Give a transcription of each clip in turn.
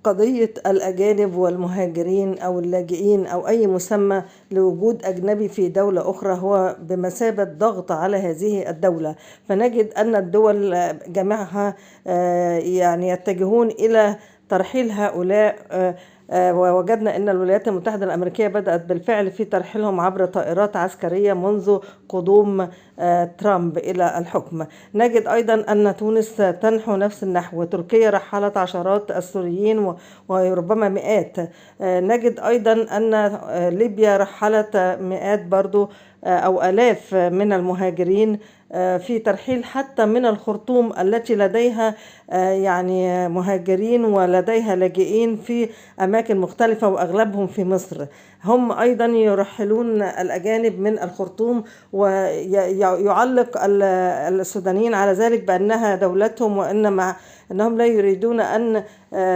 قضية الأجانب والمهاجرين أو اللاجئين أو أي مسمى لوجود أجنبي في دولة أخرى هو بمثابة ضغط على هذه الدولة. فنجد أن الدول جميعها يعني يتجهون إلى ترحيل هؤلاء. ووجدنا أن الولايات المتحدة الأمريكية بدأت بالفعل في ترحيلهم عبر طائرات عسكرية منذ قدوم ترامب إلى الحكم. نجد أيضا أن تونس تنحو نفس النحو، وتركيا رحلت عشرات السوريين وربما مئات. نجد أيضا أن ليبيا رحلت مئات برضو أو آلاف من المهاجرين في ترحيل حتى من الخرطوم التي لديها يعني مهاجرين ولديها لاجئين في أماكن مختلفة وأغلبهم في مصر. هم أيضا يرحلون الأجانب من الخرطوم، ويعلق السودانيين على ذلك بأنها دولتهم وأنهم لا يريدون أن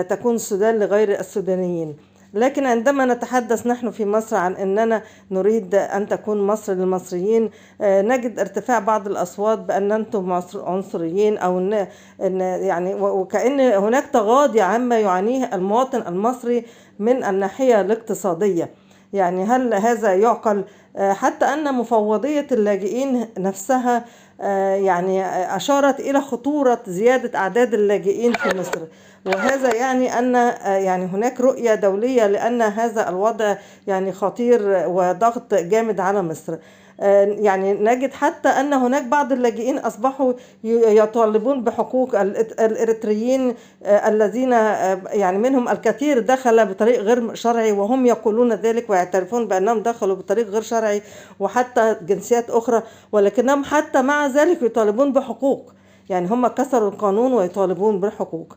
تكون السودان لغير السودانيين. لكن عندما نتحدث نحن في مصر عن أننا نريد أن تكون مصر للمصريين، نجد ارتفاع بعض الأصوات بأن أنتم عنصريين أو يعني وكأن هناك تغاضي عما يعانيه المواطن المصري من الناحية الاقتصادية. يعني هل هذا يعقل؟ حتى أن مفوضية اللاجئين نفسها يعني أشارت إلى خطورة زيادة أعداد اللاجئين في مصر، وهذا يعني أن يعني هناك رؤية دولية لأن هذا الوضع يعني خطير وضغط جامد على مصر. يعني نجد حتى أن هناك بعض اللاجئين أصبحوا يطالبون بحقوق الإريتريين الذين يعني منهم الكثير دخل بطريق غير شرعي، وهم يقولون ذلك ويعترفون بأنهم دخلوا بطريق غير شرعي وحتى جنسيات أخرى، ولكنهم حتى مع ذلك يطالبون بحقوق. يعني هم كسروا القانون ويطالبون بالحقوق.